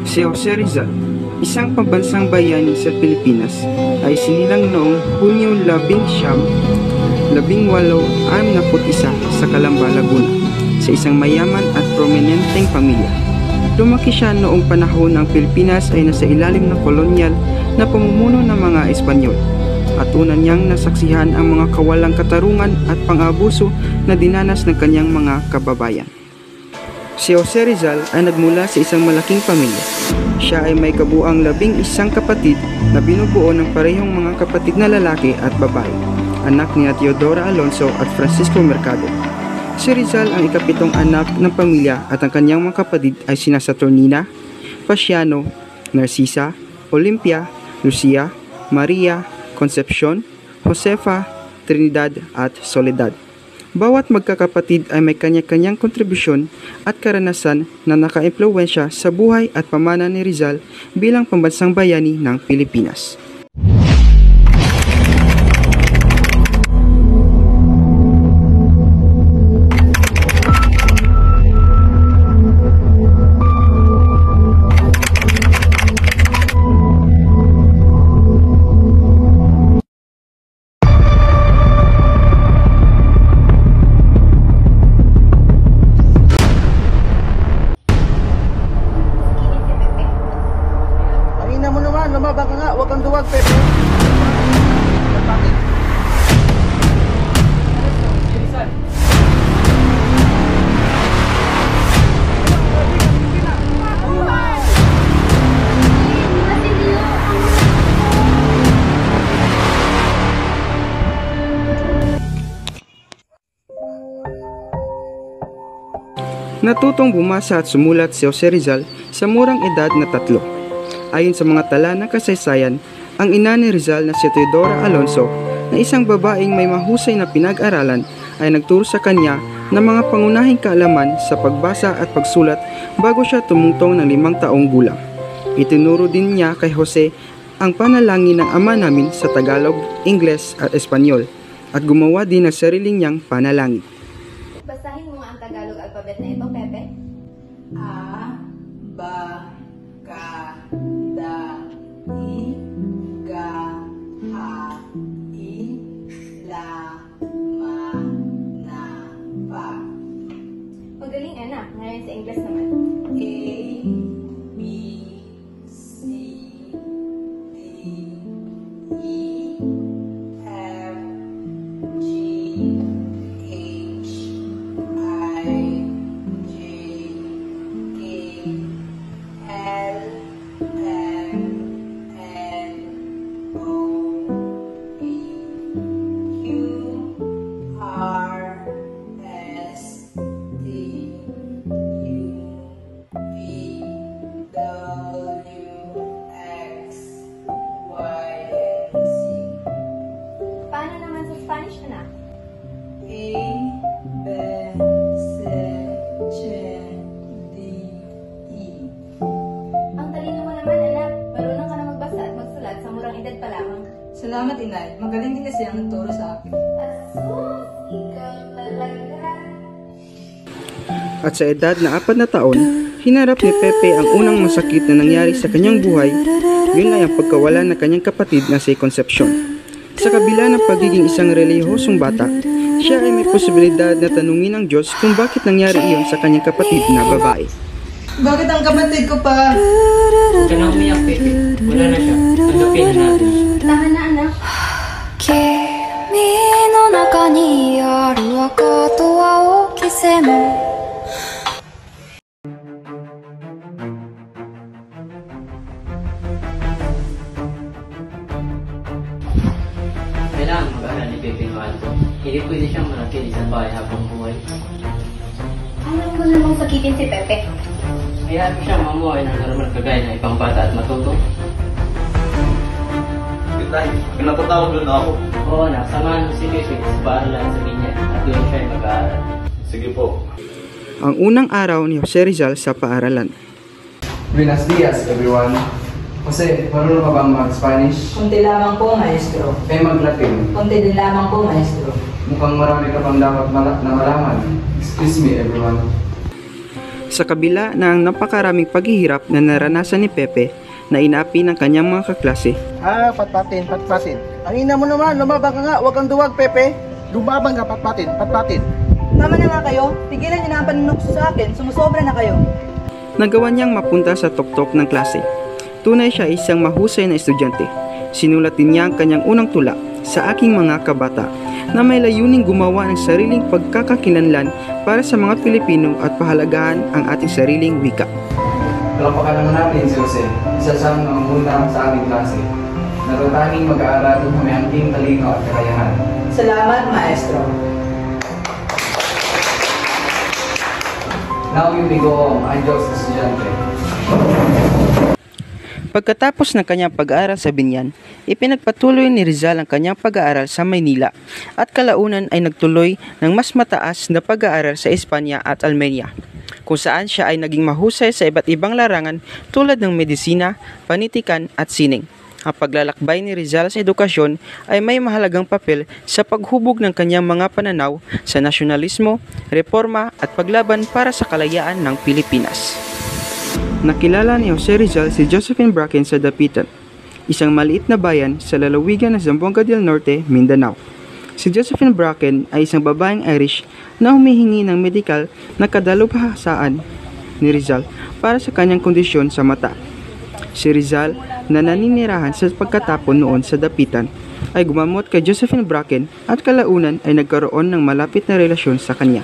Si Jose Rizal, isang pambansang bayani sa Pilipinas, ay sinilang noong Hunyo 1861 sa Calamba, Laguna, sa isang mayaman at prominenteng pamilya. Lumaki siya noong panahon ng Pilipinas ay nasa ilalim ng kolonyal na pamumuno ng mga Espanyol, at una niyang nasaksihan ang mga kawalang katarungan at pang-abuso na dinanas ng kanyang mga kababayan. Si Jose Rizal ay nagmula sa isang malaking pamilya. Siya ay may kabuang 11 kapatid na binubuo ng parehong mga kapatid na lalaki at babae, anak ni Teodora Alonso at Francisco Mercado. Si Rizal ang ikapitong anak ng pamilya at ang kanyang mga kapatid ay sina Saturnina, Pasiano, Narcisa, Olympia, Lucia, Maria, Concepcion, Josefa, Trinidad at Soledad. Bawat magkakapatid ay may kanya-kanyang kontribusyon at karanasan na nakaimpluwensya sa buhay at pamana ni Rizal bilang pambansang bayani ng Pilipinas. Lumabang ka nga, huwag kang duwag, Pepe. Natutong bumasa at sumulat si Jose Rizal sa murang edad na 3. Ayon sa mga tala ng kasaysayan, ang ina ni Rizal na si Teodora Alonso, na isang babaeng may mahusay na pinag-aralan, ay nagturo sa kanya ng mga pangunahing kaalaman sa pagbasa at pagsulat bago siya tumungtong ng 5 taong gulang. Itinuro din niya kay Jose ang panalangin ng Ama Namin sa Tagalog, Ingles at Espanyol, at gumawa din ng sarili niyang panalangin. Basahin mo ang Tagalog alphabet na ito, Pepe. A, ba, ka, da, i, ga, ha, i, la, ma, na, pa. Magaling, anak. Ngayon sa Ingles naman. A, B, C, D, E, F, G, H, I, J, K, L, M, N, O, P, Q, R, S, T, U, V, W, X, Y, and Z. Paano naman sa Spanish, anak? A, B, C, Ch, D, E. Ang talino mo naman, anak. Marunong ka na magbasa at magsulat sa murang edad pa lamang. Salamat, Inay. Magaling din kasi ang nagturo sa akin. Asus, ikaw talaga. At sa edad na 4 na taon, hinarap ni Pepe ang unang masakit na nangyari sa kanyang buhay. Yun ay ang pagkawala ng kanyang kapatid na si Concepcion. Sa kabila ng pagiging isang relihosong bata, siya ay may posibilidad na tanungin ang Diyos kung bakit nangyari iyon sa kanyang kapatid na babae. Bakit ang kapatid ko pa? Huwag ka na umiyak, Pepe. Wala na siya. Tanggapin na natin. Tahan na, anak. 君の中にある赤と青き線 Kailangan mag-aaral ni Pepe mahal ko. Hindi pwede siyang manatili sa bahay habang buhay. Alam mo namang sakitin si Pepe. Hayaan mo siyang mamuhay ng normal kagaya ng ibang bata at matuto. Tay, pinapatawag doon ako. Oo na, samahan mo si Pepe sa paaralan sa Binya at doon siya ay mag-aaral. Sige po. Ang unang araw ni Jose Rizal sa paaralan. Buenos dias, everyone. Jose, marunong ka bang mag-Spanish? Kunti lamang po, maestro. Mag-Latin. Kunti din lamang po, maestro. Mukhang marami ka pang dapat na malaman. Excuse me, everyone. Sa kabila ng napakaraming paghihirap na naranasan ni Pepe na inaapi ng kanyang mga kaklase, Patpatin. Ang ina mo naman, lumabang ka nga. Huwag kang duwag, Pepe. Lumabang ka, patpatin. Tama na nga kayo. Pigilan niyo na ang panunokso sa akin. Sumusobra na kayo. nagawa niyang mapunta sa tuktok ng klase. Tunay siya isang mahusay na estudyante. Sinulat din niya ang kanyang unang tula, Sa Aking Mga Kabata, na may layuning gumawa ng sariling pagkakakilanlan para sa mga Pilipino at pahalagahan ang ating sariling wika. Palapakan naman natin si Jose, isa siyang nangunguna sa aming klase. Natatanging mag-aaral kung may hangking talino at kakayahan. Salamat, Maestro. Now you may go home, ang Diyos na estudyante. Pagkatapos ng kanyang pag-aaral sa Binyan, ipinagpatuloy ni Rizal ang kanyang pag-aaral sa Maynila at kalaunan ay nagtuloy ng mas mataas na pag-aaral sa Espanya at Almeria, kung saan siya ay naging mahusay sa iba't ibang larangan tulad ng medisina, panitikan at sining. Ang paglalakbay ni Rizal sa edukasyon ay may mahalagang papel sa paghubog ng kanyang mga pananaw sa nasyonalismo, reforma at paglaban para sa kalayaan ng Pilipinas. Nakilala ni Jose Rizal si Josephine Bracken sa Dapitan, isang maliit na bayan sa lalawigan ng Zamboanga del Norte, Mindanao. Si Josephine Bracken ay isang babaeng Irish na humihingi ng medikal na kadalubhasaan ni Rizal para sa kanyang kondisyon sa mata. Si Rizal, na naninirahan sa pagkatapon noon sa Dapitan, ay gumamot kay Josephine Bracken at kalaunan ay nagkaroon ng malapit na relasyon sa kanya.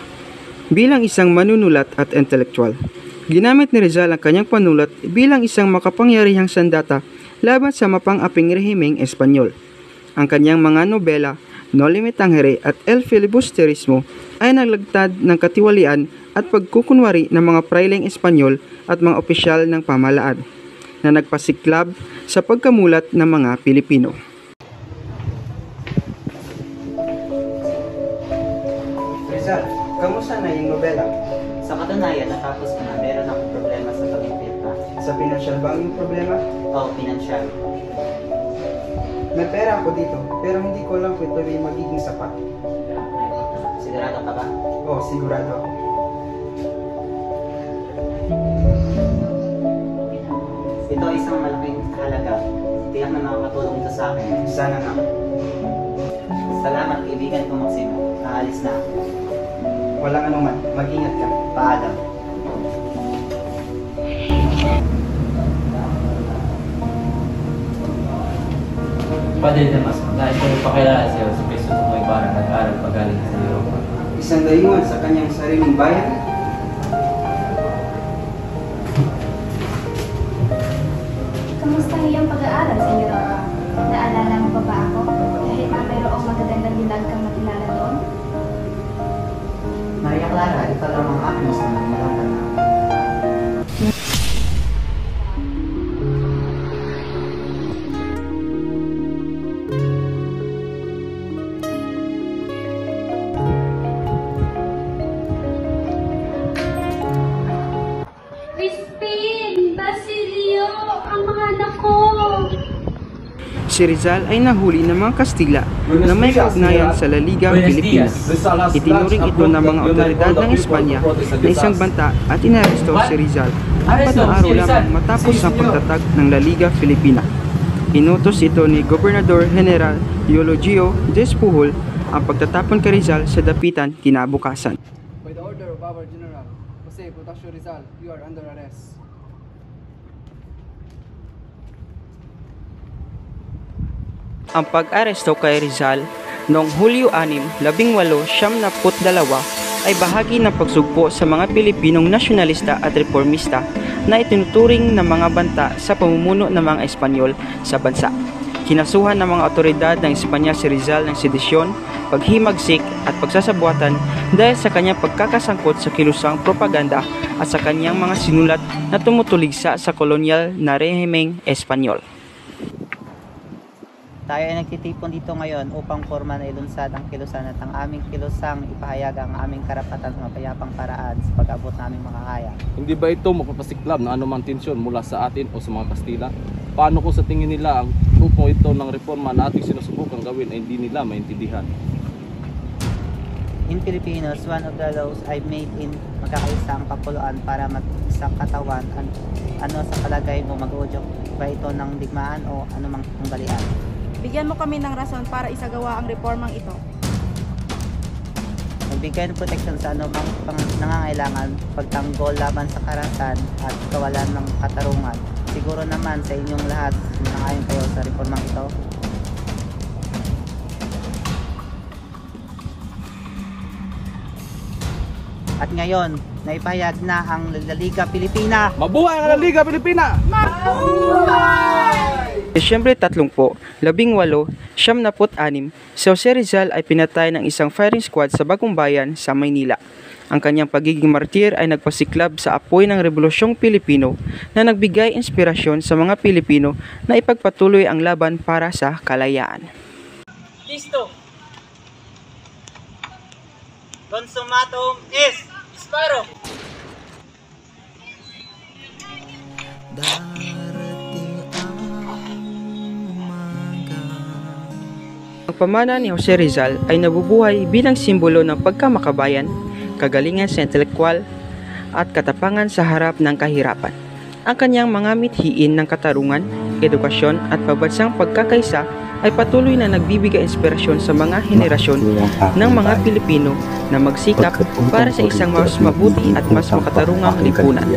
Bilang isang manunulat at intelektual, ginamit ni Rizal ang kanyang panulat bilang isang makapangyarihang sandata laban sa mapang-aping rehimeng Espanyol. Ang kanyang mga nobela, No Limit Tangere at El Filibusterismo ay naglagtad ng katiwalian at pagkukunwari ng mga praileng Espanyol at mga opisyal ng pamahalaan na nagpasiklab sa pagkamulat ng mga Pilipino. Rizal, kamusta na yung nobela? Sa katunayan, natapos ko na meron akong problema sa pag-impirta. Sa pinansyal ba ang iyong problema? O, pinansyal. May pera ako dito, pero hindi ko alam kung ito ay magiging sapat. Sigurado ka ba? Oo, sigurado ako. Ito ay isang malaking halaga. Tiyak na makakatulong ito sa akin. Sana nga. Salamat, kaibigan ko Maximo. Naalis na ako. Walang anuman, mag-ingat ka. Paalam. Padre Damas, nais ko ipakilala sa iyo si Cristo Tumoy para nag-aral pagaling sa Europa. Isang dayuhan sa kanyang sariling bayan. Kamusta ang iyong pag-aaral sa Europa? Naalala mo pa ba ako? Kahit na mayroong magagandang dilag kang makilala doon? Maria Clara, ito lang ang aking gusto ng malaman na. Crispin! Basilio! Ang mga anak ko! Si Rizal ay nahuli ng mga Kastila na may kaugnayan sa La Liga Pilipinas. Itinuring ito ng mga otoridad ng Espanya na isang banta at inaresto si Rizal 4 na araw lamang matapos ang pagtatag ng La Liga Filipina. Inutos ito ni Gobernador General Eulogio Despujol ang pagtatapon kay Rizal sa Dapitan kinabukasan. By the order of our General, Jose Protasio Rizal, you are under arrest. Ang pag-aresto kay Rizal noong Hulyo 6, 1872 ay bahagi ng pagsugpo sa mga Pilipinong nasyonalista at reformista na itinuturing ng mga banta sa pamumuno ng mga Espanyol sa bansa. Kinasuhan ng mga otoridad ng Espanya si Rizal ng sedisyon, paghimagsik at pagsasabuatan dahil sa kanyang pagkakasangkot sa kilusang propaganda at sa kanyang mga sinulat na tumutuligsa sa kolonyal na rehimeng Espanyol. Tayo ay nagtitipon dito ngayon upang forma na ilunsad ang kilusan at ang aming kilusang ipahayag ang aming karapatan sa mapayapang paraan sa pag-abot naming makakaya. Hindi ba ito magpapasiklab ng anumang tensyon mula sa atin o sa mga Kastila? Paano kung sa tingin nila ang grupo ito ng reforma na ating sinusubukang gawin ay hindi nila maintindihan? In Filipinos, one of the laws I made in magkakaisang kapuluan para mag-isang katawan. Ano sa palagay mo, mag-uudyok ba ito ng digmaan o anumang tunggalian? Bigyan mo kami ng rason para isagawa ang reformang ito. Magbigay ng proteksyon sa anumang nangangailangan, pagtanggol laban sa karahasan at kawalan ng katarungan. Siguro naman sa inyong lahat, sinangayon kayo sa reformang ito. At ngayon, naipahayag na ang La Liga Pilipina. Mabuhay ang La Liga Pilipina! Desyembre 30 po, 18, 76, si Jose Rizal ay pinatay ng isang firing squad sa Bagong Bayan sa Maynila. Ang kanyang pagiging martir ay nagpasiklab sa apoy ng Rebolusyong Pilipino na nagbigay inspirasyon sa mga Pilipino na ipagpatuloy ang laban para sa kalayaan. Listo! Consumatum is Disparo! Ang pamana ni Jose Rizal ay nabubuhay bilang simbolo ng pagkamakabayan, kagalingan sa intelektual at katapangan sa harap ng kahirapan. Ang kanyang mga mithiin ng katarungan, edukasyon at pabansang pagkakaisa ay patuloy na nagbibigay inspirasyon sa mga henerasyon ng mga Pilipino na magsikap para sa isang mas mabuti at mas makatarungang lipunan.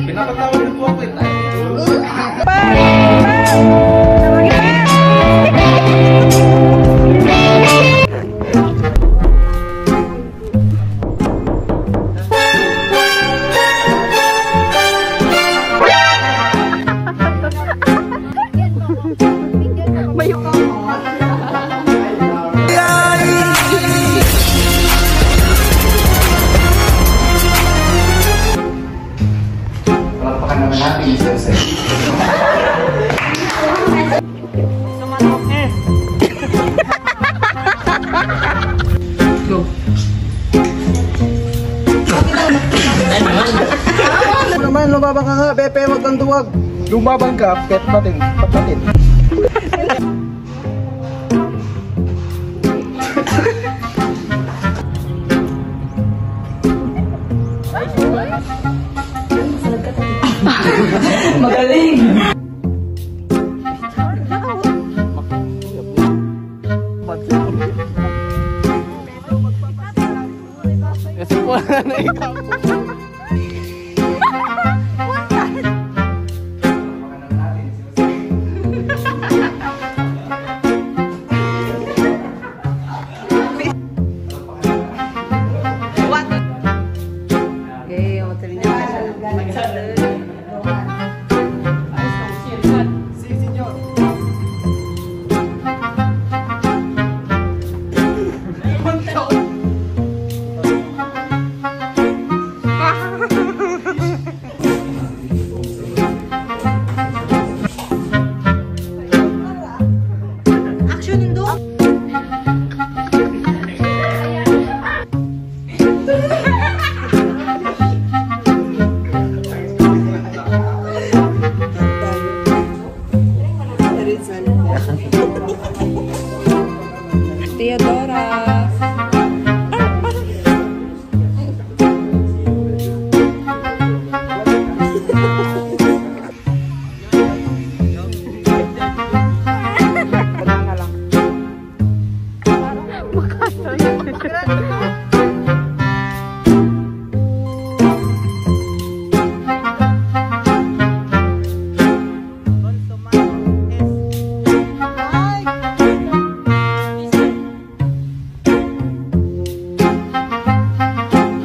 Pinapatawag nito ako eh. Palakpakan naman natin si Jose. Naman, lumabang ka nga, Pepe, wag kang duwag. Lumabang ka, pet batin, papatin. Kasi po na ikaw.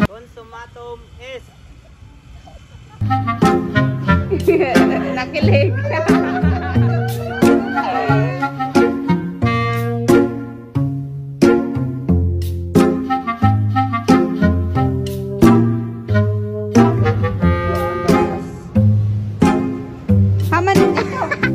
Consumatum is Nakilig. naman ito.